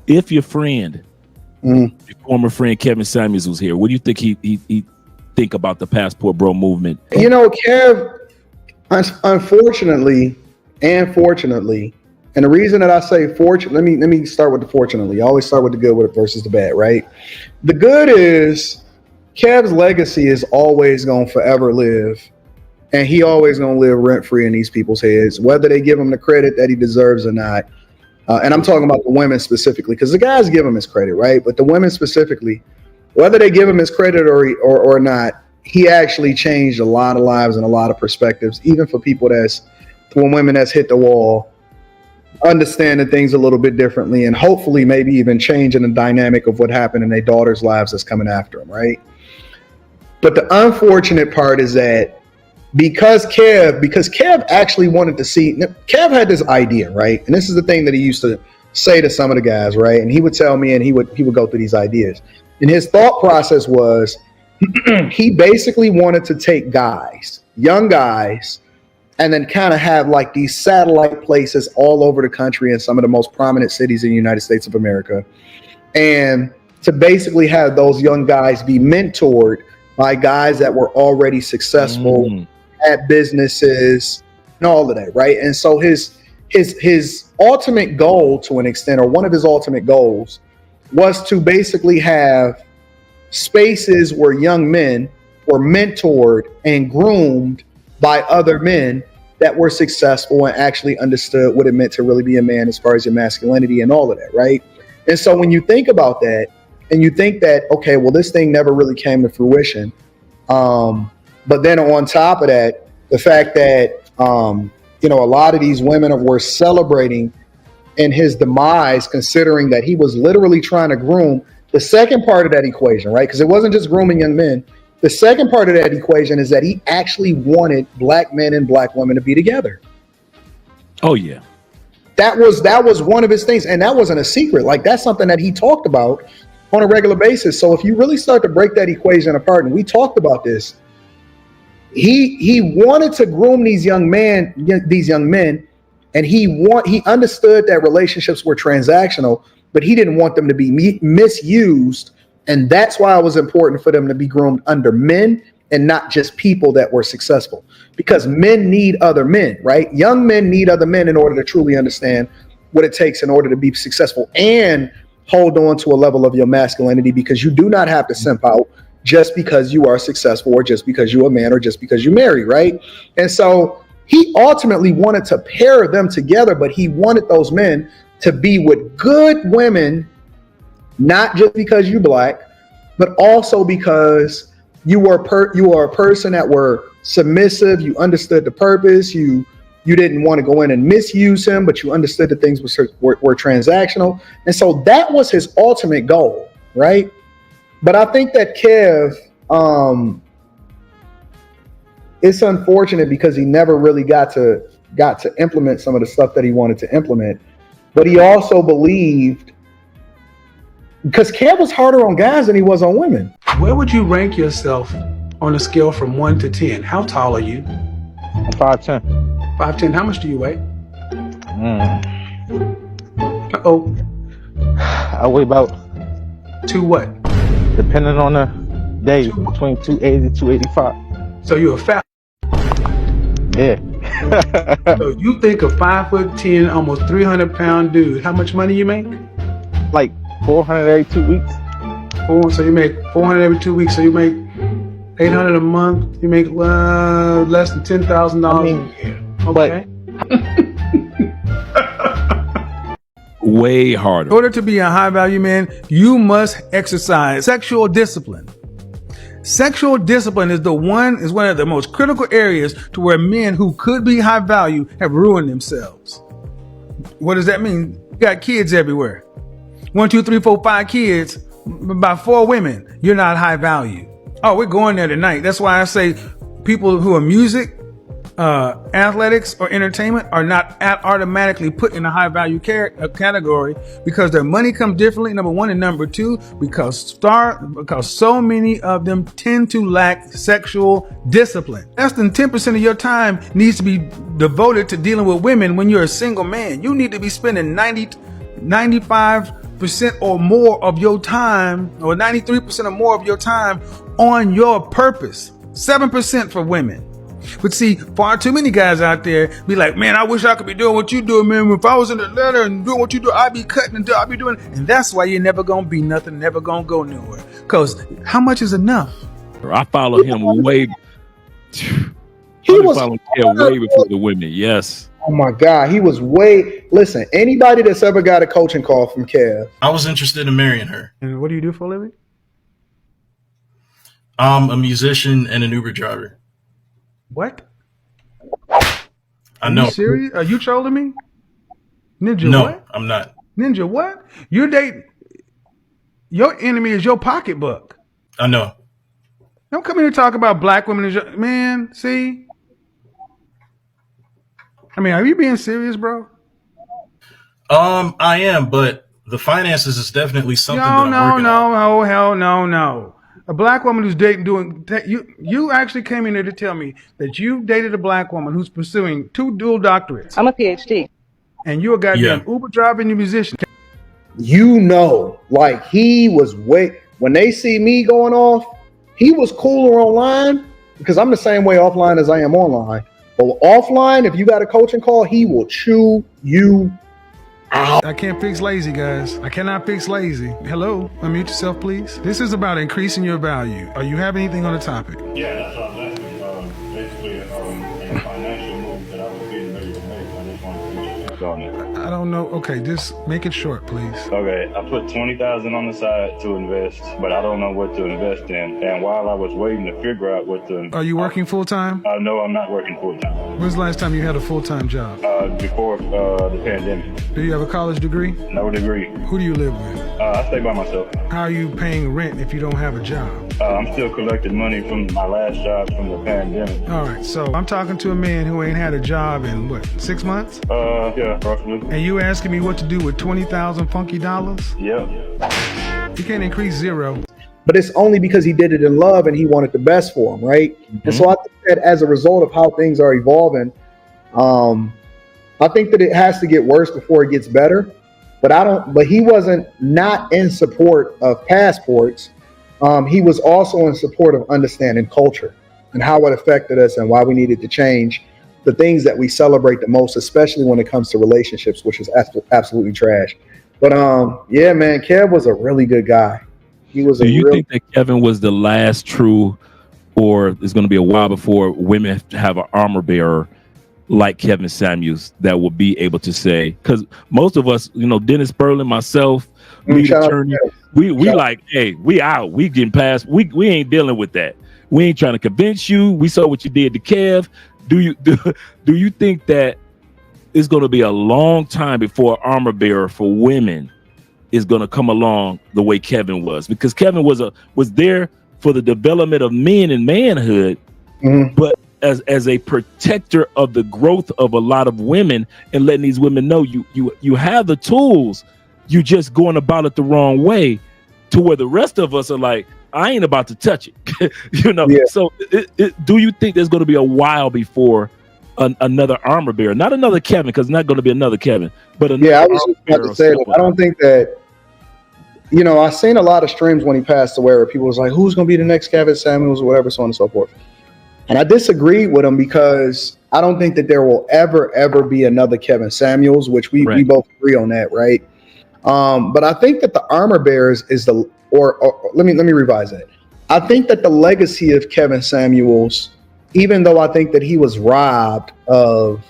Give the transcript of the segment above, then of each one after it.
If your friend, your former friend Kevin Samuels was here, what do you think he think about the Passport Bro movement? You know, Kev, unfortunately and fortunately, and the reason that I say let me start with the fortunately. I always start with the good versus the bad, right? The good is Kev's legacy is always going to forever live, and he always going to live rent-free in these people's heads, whether they give him the credit that he deserves or not. And I'm talking about the women specifically, because the guys give him his credit, right? But the women specifically, whether they give him his credit or not, he actually changed a lot of lives and a lot of perspectives, even for women that's hit the wall, understanding things a little bit differently, and hopefully maybe even changing the dynamic of what happened in their daughters' lives that's coming after them, right? But the unfortunate part is that because Kev actually wanted to see, Kev had this idea, right? And this is the thing that he used to say to some of the guys, right? And he would tell me, and he would go through these ideas. And his thought process was, he basically wanted to take guys, young guys, and then kind of have like these satellite places all over the country in some of the most prominent cities in the United States of America. And to basically have those young guys be mentored by guys that were already successful at businesses and all of that, right? And so his ultimate goal, to an extent, or one of his ultimate goals, was to basically have spaces where young men were mentored and groomed by other men that were successful and actually understood what it meant to really be a man as far as your masculinity and all of that, right? And so when you think about that, and you think that, okay, well, this thing never really came to fruition. But then on top of that, the fact that, a lot of these women were celebrating in his demise, considering that he was literally trying to groom the second part of that equation, right? Because it wasn't just grooming young men. The second part of that equation is that he actually wanted black men and black women to be together. Oh, yeah. That was one of his things. And that wasn't a secret. Like, that's something that he talked about on a regular basis. So if you really start to break that equation apart, and we talked about this, he wanted to groom these young men, and he understood that relationships were transactional, but he didn't want them to be misused. And that's why it was important for them to be groomed under men and not just people that were successful, because men need other men, right? Young men need other men in order to truly understand what it takes in order to be successful and hold on to a level of your masculinity, because you do not have to simp out just because you are successful, or just because you're a man, or just because you marry, right? And so he ultimately wanted to pair them together, but he wanted those men to be with good women, not just because you're black, but also because you are a person that were submissive. You understood the purpose. You didn't want to go in and misuse him, but you understood that things were transactional. And so that was his ultimate goal, right? But I think that Kev, it's unfortunate because he never really got to implement some of the stuff that he wanted to implement. But he also believed, because Kev was harder on guys than he was on women. Where would you rank yourself on a scale from 1 to 10? How tall are you? I'm 5'10". 5'10". How much do you weigh? Uh-oh. I weigh about... To what? Depending on the day, between 280 to 285. So you're a fat... Yeah. So you think a 5'10", almost 300-pound dude, how much money you make? Like 400 every 2 weeks. So you make 400 every 2 weeks. So you make 800 a month. You make less than $10,000 a year. Okay. Way harder. In order to be a high value man, you must exercise sexual discipline. Sexual discipline is one of the most critical areas to where men who could be high value have ruined themselves. What does that mean? You got kids everywhere. 1, 2, 3, 4, 5 kids by 4 women. You're not high value. Oh, we're going there tonight. That's why I say people who are music, athletics, or entertainment are not automatically put in a high value category, because their money comes differently, number one, and number two, because so many of them tend to lack sexual discipline. Less than 10% of your time needs to be devoted to dealing with women when you're a single man. You need to be spending 95 98% or more of your time, or 93% or more of your time on your purpose. 7% for women. But see, far too many guys out there be like, man, I wish I could be doing what you do, man. If I was in Atlanta and doing what you do, I'd be cutting and I'd be doing. And that's why you're never going to be nothing, never going to go nowhere. Because how much is enough? I follow him way. He was way before the women. Yes. Oh my God, he was way. Listen, anybody that's ever got a coaching call from Kev, I was interested in marrying her. And what do you do for a living? I'm a musician and an Uber driver. What? I know. Are you serious? Are you trolling me? Ninja, No, what? I'm not. Ninja, what? You're dating. Your enemy is your pocketbook. I know. Don't come here and talk about black women as your man. See? I mean, are you being serious, bro? I am, but the finances is definitely something that I'm working on. No, hell no. A black woman who's dating, you actually came in here to tell me that you dated a black woman who's pursuing 2 dual doctorates. I'm a PhD. And you're a goddamn Uber driver and a musician. you know, like he was when they see me going off, he was cooler online because I'm the same way offline as I am online. But offline, if you got a coaching call, he will chew you out. I can't fix lazy, guys. I cannot fix lazy. Hello, unmute yourself, please. This is about increasing your value. Are you have anything on the topic? Yeah, that's what I was asking. Basically, a financial move that I was getting ready to make. I just wanted to make sure on it. I don't know. Okay, just make it short, please. Okay, I put $20,000 on the side to invest, but I don't know what to invest in. And while I was waiting to figure out what to, Are you working full time? No, I'm not working full time. When's the last time you had a full time job? Before the pandemic. Do you have a college degree? No degree. Who do you live with? I stay by myself. How are you paying rent if you don't have a job? I'm still collecting money from my last job from the pandemic. All right, so I'm talking to a man who ain't had a job in what, 6 months? Yeah, roughly. And you asking me what to do with 20,000 funky dollars? Yep. You can't increase zero. But it's only because he did it in love and he wanted the best for him, right? Mm-hmm. And so I think that as a result of how things are evolving, I think that it has to get worse before it gets better. But he wasn't not in support of passports. He was also in support of understanding culture and how it affected us and why we needed to change the things that we celebrate the most, especially when it comes to relationships, which is absolutely trash. But yeah, man, Kev was a really good guy. He was. Do you think that Kevin was the last true, or it's going to be a while before women have an armor bearer like Kevin Samuels that will be able to say? Because most of us, you know, Dennis Berlin, myself, we like, hey, we out, we getting past, we ain't dealing with that. We ain't trying to convince you. We saw what you did to Kev. Do you think that it's going to be a long time before armor bearer for women is going to come along the way Kevin was? Because Kevin was there for the development of men and manhood, but as a protector of the growth of a lot of women and letting these women know you have the tools, you just going about it the wrong way, to where the rest of us are like, I ain't about to touch it. You know. Yeah. So do you think there's going to be a while before another armor bearer, not another Kevin, because it's not going to be another Kevin, but another I was just about to say that. I don't think that, you know, I seen a lot of streams when he passed away where people was like, who's going to be the next Kevin Samuels or whatever, so on and so forth. And I disagreed with him because I don't think that there will ever be another Kevin Samuels, which we both agree on that, right? But I think that the armor bearers is or let me revise that. I think that the legacy of Kevin Samuels, even though I think that he was robbed of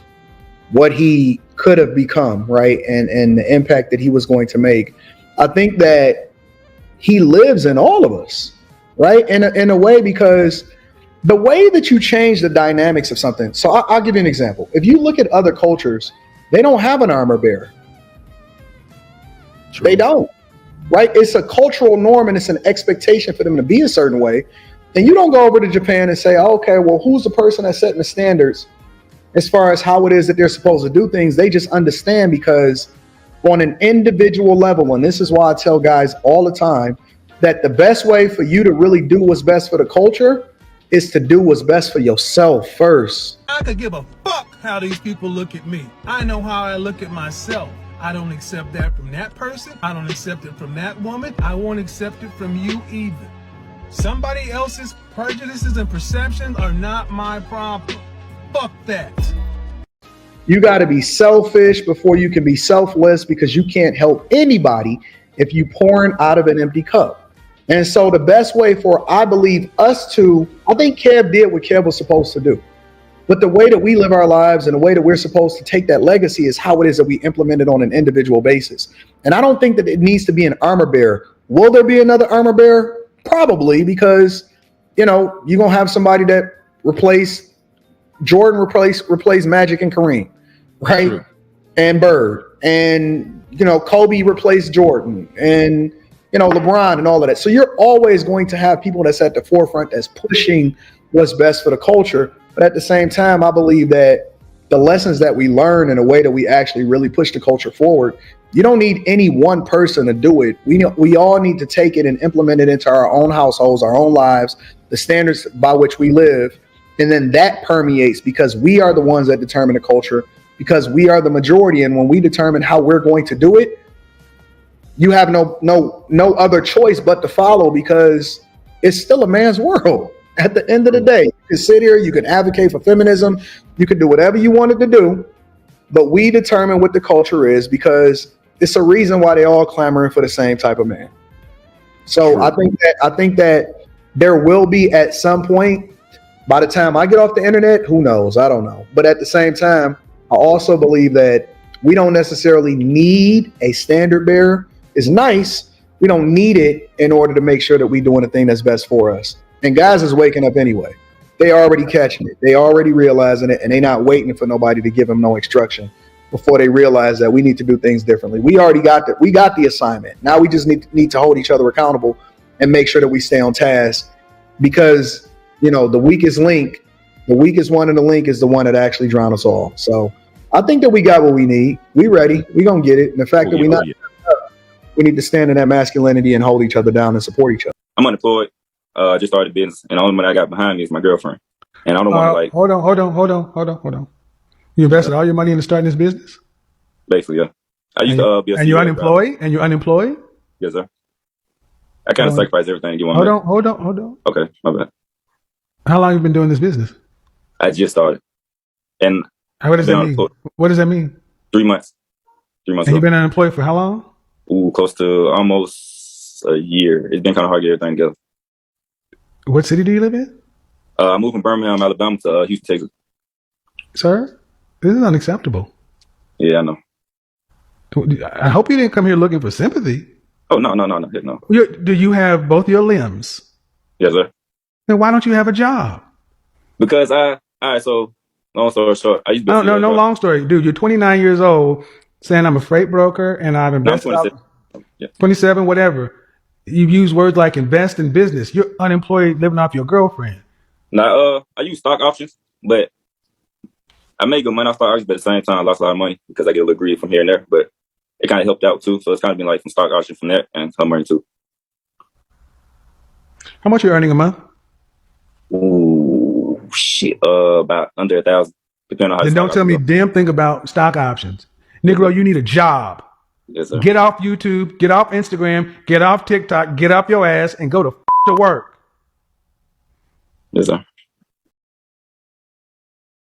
what he could have become, right, and the impact that he was going to make, I think that he lives in all of us, right, in a way, because the way that you change the dynamics of something. So I'll give you an example. If you look at other cultures, they don't have an armor bearer. True. They don't. Right? It's a cultural norm and it's an expectation for them to be a certain way. And you don't go over to Japan and say, oh, okay, well, who's the person that's setting the standards as far as how it is that they're supposed to do things? They just understand, because on an individual level, and this is why I tell guys all the time, that the best way for you to really do what's best for the culture is to do what's best for yourself first. I could give a fuck how these people look at me. I know how I look at myself. I don't accept that from that person. I don't accept it from that woman. I won't accept it from you either. Somebody else's prejudices and perceptions are not my problem. Fuck that. You got to be selfish before you can be selfless, because you can't help anybody if you pouring out of an empty cup. And so the best way for, I believe, us to, I think Kev did what Kev was supposed to do. But the way that we live our lives and the way that we're supposed to take that legacy is how it is that we implement it on an individual basis. And I don't think that it needs to be an armor bearer. Will there be another armor bearer? Probably, because, you know, you're going to have somebody that replace Magic and Kareem, right? True. And Bird, and, you know, Kobe replaced Jordan, and, you know, LeBron and all of that. So you're always going to have people that's at the forefront that's pushing what's best for the culture. But at the same time, I believe that the lessons that we learn and the way that we actually really push the culture forward, you don't need any one person to do it. We all need to take it and implement it into our own households, our own lives, the standards by which we live. And then that permeates, because we are the ones that determine the culture, because we are the majority. And when we determine how we're going to do it, you have no other choice but to follow, because it's still a man's world. At the end of the day, you can sit here, you can advocate for feminism, you can do whatever you wanted to do, but we determine what the culture is, because it's a reason why they all clamoring for the same type of man. So true. I think that there will be, at some point, by the time I get off the internet, who knows? I don't know. But at the same time, I also believe that we don't necessarily need a standard bearer. It's nice. We don't need it in order to make sure that we're doing the thing that's best for us. And guys is waking up anyway. They already catching it. They already realizing it, and they not waiting for nobody to give them no instruction before they realize that we need to do things differently. We already got that. We got the assignment. Now we just need to hold each other accountable and make sure that we stay on task, because, you know, the weakest one in the link is the one that actually drown us all. So I think that we got what we need. We ready. We gonna get it. And the fact that we need to stand in that masculinity and hold each other down and support each other. I'm unemployed. Just started business, and the only one I got behind me is my girlfriend. And I don't want to like. Hold on. You invested all your money into starting this business? Basically, yeah. I used to be a. And you're unemployed? And you're unemployed? Yes, sir. I kind of sacrifice everything to get one. Hold on. Okay, my bad. How long have you been doing this business? I just started. And what does that mean? What does that mean? 3 months. 3 months. And you've been unemployed for how long? Ooh, close to almost a year. It's been kind of hard to get everything together. What city do you live in? I moved from Birmingham, Alabama to Houston, Texas. Sir, this is unacceptable. Yeah, I know. I hope you didn't come here looking for sympathy. Oh, no. Do you have both your limbs? Yes, sir. Then why don't you have a job? Because so long story short, I used to be no long story. Dude, you're 29 years old saying I'm a freight broker and I've invested. No, 27. Yeah. 27, whatever. You've used words like invest in business. You're unemployed living off your girlfriend. Now, I use stock options, but I made good money off stock options, but at the same time, I lost a lot of money because I get a little greedy from here and there, but it kind of helped out too. So it's kind of been like from stock options from there and some money too. How much are you earning a month? Ooh, shit. About under 1,000. Depending on how. Then don't tell me damn thing about stock options. Negro, you need a job. Yes, sir. Get off YouTube, get off Instagram, get off TikTok, get off your ass and go to work. Yes, sir.